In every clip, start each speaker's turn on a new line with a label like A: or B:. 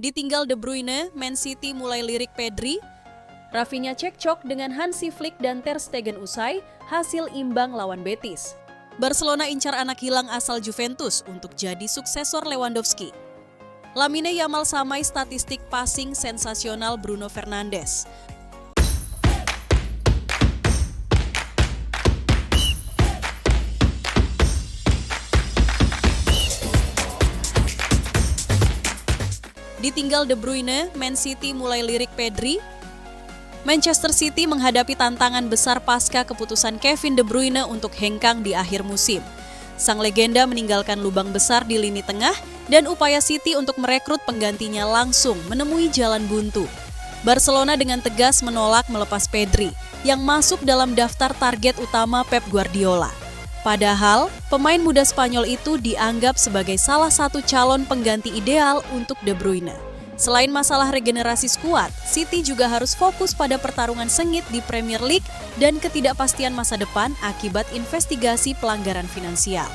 A: Ditinggal De Bruyne, Man City mulai lirik Pedri. Rafinha cekcok dengan Hansi Flick dan Ter Stegen usai hasil imbang lawan Betis. Barcelona incar anak hilang asal Juventus untuk jadi suksesor Lewandowski. Lamine Yamal samai statistik passing sensasional Bruno Fernandes. Ditinggal De Bruyne, Man City mulai lirik Pedri. Manchester City menghadapi tantangan besar pasca keputusan Kevin De Bruyne untuk hengkang di akhir musim. Sang legenda meninggalkan lubang besar di lini tengah dan upaya City untuk merekrut penggantinya langsung menemui jalan buntu. Barcelona dengan tegas menolak melepas Pedri yang masuk dalam daftar target utama Pep Guardiola. Padahal, pemain muda Spanyol itu dianggap sebagai salah satu calon pengganti ideal untuk De Bruyne. Selain masalah regenerasi skuad, City juga harus fokus pada pertarungan sengit di Premier League dan ketidakpastian masa depan akibat investigasi pelanggaran finansial.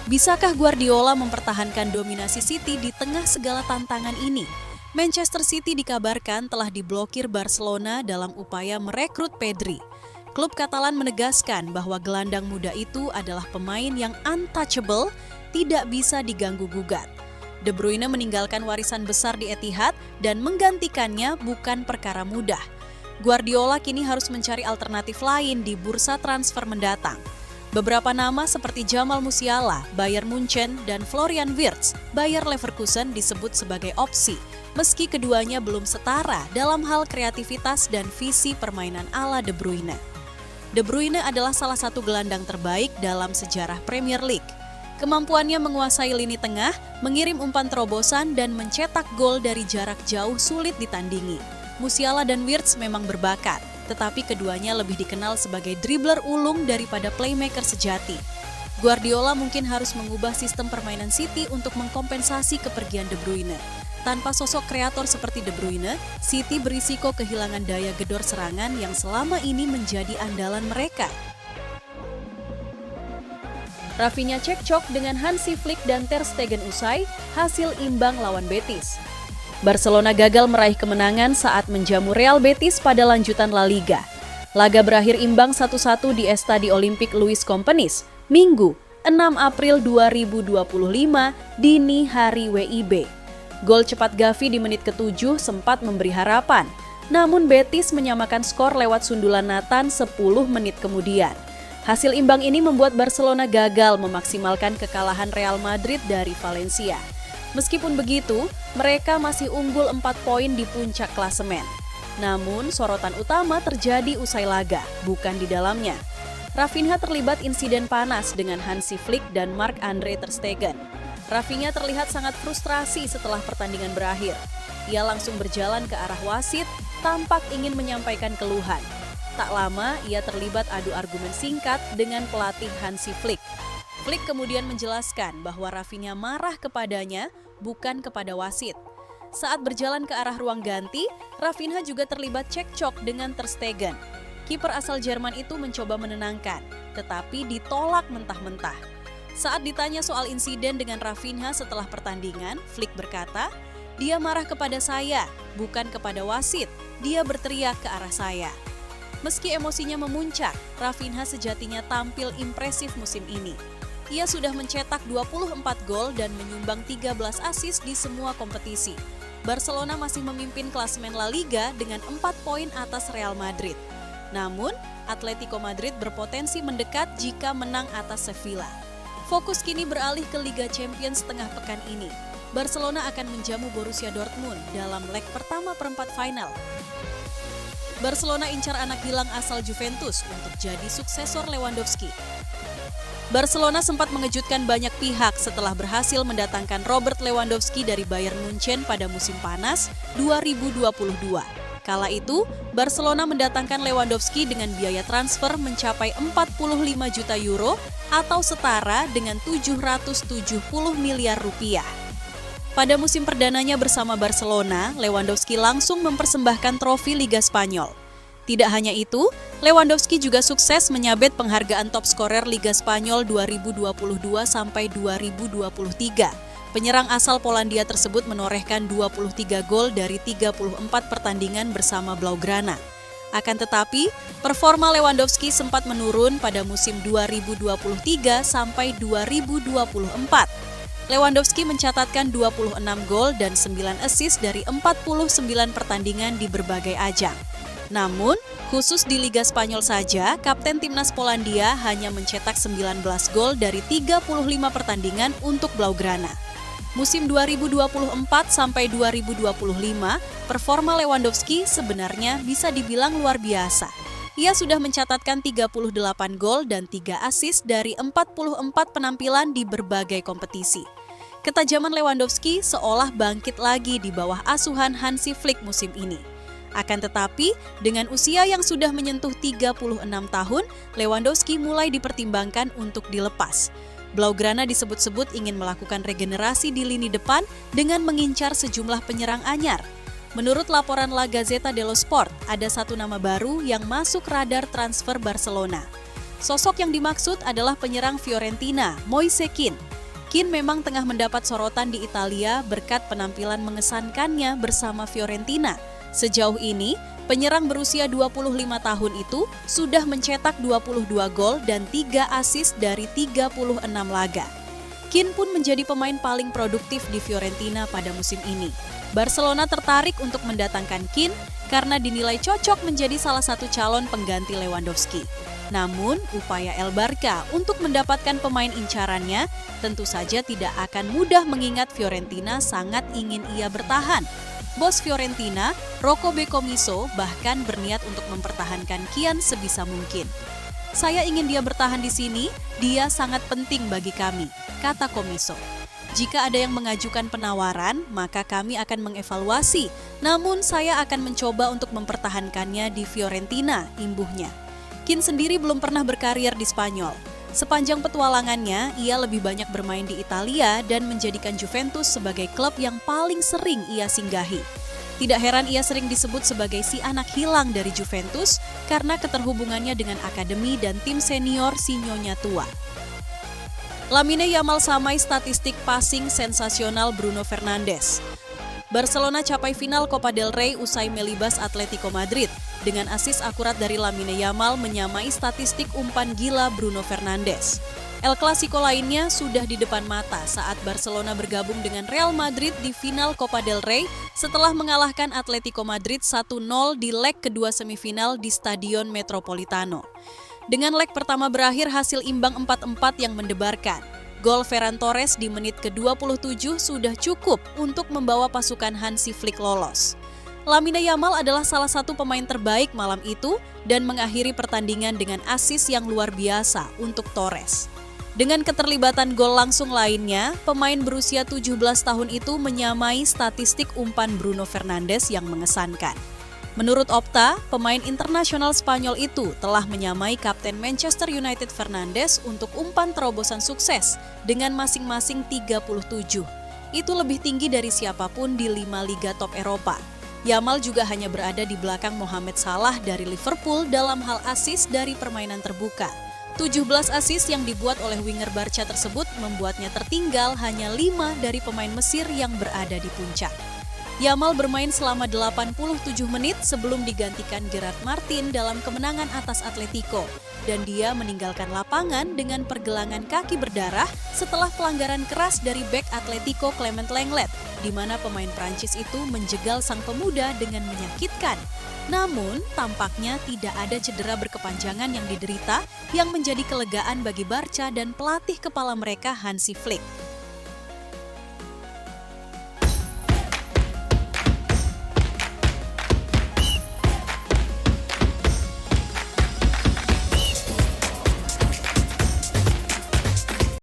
A: Bisakah Guardiola mempertahankan dominasi City di tengah segala tantangan ini? Manchester City dikabarkan telah diblokir Barcelona dalam upaya merekrut Pedri. Klub Katalan menegaskan bahwa gelandang muda itu adalah pemain yang untouchable, tidak bisa diganggu-gugat. De Bruyne meninggalkan warisan besar di Etihad dan menggantikannya bukan perkara mudah. Guardiola kini harus mencari alternatif lain di bursa transfer mendatang. Beberapa nama seperti Jamal Musiala, Bayern Munchen, dan Florian Wirtz, Bayer Leverkusen disebut sebagai opsi, meski keduanya belum setara dalam hal kreativitas dan visi permainan ala De Bruyne. De Bruyne adalah salah satu gelandang terbaik dalam sejarah Premier League. Kemampuannya menguasai lini tengah, mengirim umpan terobosan, dan mencetak gol dari jarak jauh sulit ditandingi. Musiala dan Wirtz memang berbakat, tetapi keduanya lebih dikenal sebagai dribbler ulung daripada playmaker sejati. Guardiola mungkin harus mengubah sistem permainan City untuk mengkompensasi kepergian De Bruyne. Tanpa sosok kreator seperti De Bruyne, City berisiko kehilangan daya gedor serangan yang selama ini menjadi andalan mereka. Rafinha cekcok dengan Hansi Flick dan Ter Stegen usai hasil imbang lawan Betis. Barcelona gagal meraih kemenangan saat menjamu Real Betis pada lanjutan La Liga. Laga berakhir imbang 1-1 di Estadio Olympic Luis Companys, Minggu 6 April 2025 dini hari WIB. Gol cepat Gavi di menit ke-7 sempat memberi harapan, namun Betis menyamakan skor lewat sundulan Nathan 10 menit kemudian. Hasil imbang ini membuat Barcelona gagal memaksimalkan kekalahan Real Madrid dari Valencia. Meskipun begitu, mereka masih unggul 4 poin di puncak klasemen. Namun, sorotan utama terjadi usai laga, bukan di dalamnya. Rafinha terlibat insiden panas dengan Hansi Flick dan Marc-Andre ter Stegen. Rafinha terlihat sangat frustrasi setelah pertandingan berakhir. Ia langsung berjalan ke arah wasit, tampak ingin menyampaikan keluhan. Tak lama, ia terlibat adu argumen singkat dengan pelatih Hansi Flick. Flick kemudian menjelaskan bahwa Rafinha marah kepadanya, bukan kepada wasit. Saat berjalan ke arah ruang ganti, Rafinha juga terlibat cekcok dengan ter Stegen. Kiper asal Jerman itu mencoba menenangkan, tetapi ditolak mentah-mentah. Saat ditanya soal insiden dengan Rafinha setelah pertandingan, Flick berkata, "Dia marah kepada saya, bukan kepada wasit. Dia berteriak ke arah saya." Meski emosinya memuncak, Rafinha sejatinya tampil impresif musim ini. Ia sudah mencetak 24 gol dan menyumbang 13 assist di semua kompetisi. Barcelona masih memimpin klasemen La Liga dengan 4 poin atas Real Madrid. Namun, Atletico Madrid berpotensi mendekat jika menang atas Sevilla. Fokus kini beralih ke Liga Champions tengah pekan ini. Barcelona akan menjamu Borussia Dortmund dalam leg pertama perempat final. Barcelona incar anak hilang asal Juventus untuk jadi suksesor Lewandowski. Barcelona sempat mengejutkan banyak pihak setelah berhasil mendatangkan Robert Lewandowski dari Bayern Munchen pada musim panas 2022. Kala itu, Barcelona mendatangkan Lewandowski dengan biaya transfer mencapai 45 juta euro atau setara dengan 770 miliar rupiah. Pada musim perdananya bersama Barcelona, Lewandowski langsung mempersembahkan trofi Liga Spanyol. Tidak hanya itu, Lewandowski juga sukses menyabet penghargaan top skorer Liga Spanyol 2022 sampai 2023. Penyerang asal Polandia tersebut menorehkan 23 gol dari 34 pertandingan bersama Blaugrana. Akan tetapi, performa Lewandowski sempat menurun pada musim 2023 sampai 2024. Lewandowski mencatatkan 26 gol dan 9 assist dari 49 pertandingan di berbagai ajang. Namun, khusus di Liga Spanyol saja, Kapten Timnas Polandia hanya mencetak 19 gol dari 35 pertandingan untuk Blaugrana. Musim 2024 sampai 2025, performa Lewandowski sebenarnya bisa dibilang luar biasa. Ia sudah mencatatkan 38 gol dan 3 assist dari 44 penampilan di berbagai kompetisi. Ketajaman Lewandowski seolah bangkit lagi di bawah asuhan Hansi Flick musim ini. Akan tetapi, dengan usia yang sudah menyentuh 36 tahun, Lewandowski mulai dipertimbangkan untuk dilepas. Blaugrana disebut-sebut ingin melakukan regenerasi di lini depan dengan mengincar sejumlah penyerang anyar. Menurut laporan La Gazzetta dello Sport, ada satu nama baru yang masuk radar transfer Barcelona. Sosok yang dimaksud adalah penyerang Fiorentina, Moise Kean. Kean memang tengah mendapat sorotan di Italia berkat penampilan mengesankannya bersama Fiorentina. Sejauh ini, penyerang berusia 25 tahun itu sudah mencetak 22 gol dan 3 assist dari 36 laga. Kean pun menjadi pemain paling produktif di Fiorentina pada musim ini. Barcelona tertarik untuk mendatangkan Kean karena dinilai cocok menjadi salah satu calon pengganti Lewandowski. Namun, upaya El Barca untuk mendapatkan pemain incarannya tentu saja tidak akan mudah mengingat Fiorentina sangat ingin ia bertahan. Bos Fiorentina, Rocco Comiso, bahkan berniat untuk mempertahankan Kean sebisa mungkin. "Saya ingin dia bertahan di sini, dia sangat penting bagi kami," kata Comiso. "Jika ada yang mengajukan penawaran, maka kami akan mengevaluasi. Namun saya akan mencoba untuk mempertahankannya di Fiorentina," imbuhnya. Kean sendiri belum pernah berkarir di Spanyol. Sepanjang petualangannya, ia lebih banyak bermain di Italia dan menjadikan Juventus sebagai klub yang paling sering ia singgahi. Tidak heran ia sering disebut sebagai si anak hilang dari Juventus karena keterhubungannya dengan akademi dan tim senior si Nyonya tua. Lamine Yamal samai statistik passing sensasional Bruno Fernandes. Barcelona capai final Copa del Rey usai melibas Atletico Madrid. Dengan asis akurat dari Lamine Yamal menyamai statistik umpan gila Bruno Fernandes. El Clasico lainnya sudah di depan mata saat Barcelona bergabung dengan Real Madrid di final Copa del Rey setelah mengalahkan Atletico Madrid 1-0 di leg kedua semifinal di Stadion Metropolitano. Dengan leg pertama berakhir hasil imbang 4-4 yang mendebarkan. Gol Ferran Torres di menit ke-27 sudah cukup untuk membawa pasukan Hansi Flick lolos. Lamine Yamal adalah salah satu pemain terbaik malam itu dan mengakhiri pertandingan dengan assist yang luar biasa untuk Torres. Dengan keterlibatan gol langsung lainnya, pemain berusia 17 tahun itu menyamai statistik umpan Bruno Fernandes yang mengesankan. Menurut Opta, pemain internasional Spanyol itu telah menyamai Kapten Manchester United Fernandes untuk umpan terobosan sukses dengan masing-masing 37. Itu lebih tinggi dari siapapun di 5 liga top Eropa. Yamal juga hanya berada di belakang Mohamed Salah dari Liverpool dalam hal assist dari permainan terbuka. 17 assist yang dibuat oleh winger Barca tersebut membuatnya tertinggal hanya 5 dari pemain Mesir yang berada di puncak. Yamal bermain selama 87 menit sebelum digantikan Gerard Martin dalam kemenangan atas Atletico. Dan dia meninggalkan lapangan dengan pergelangan kaki berdarah setelah pelanggaran keras dari bek Atletico Clement Lenglet, di mana pemain Prancis itu menjegal sang pemuda dengan menyakitkan. Namun, tampaknya tidak ada cedera berkepanjangan yang diderita yang menjadi kelegaan bagi Barca dan pelatih kepala mereka Hansi Flick.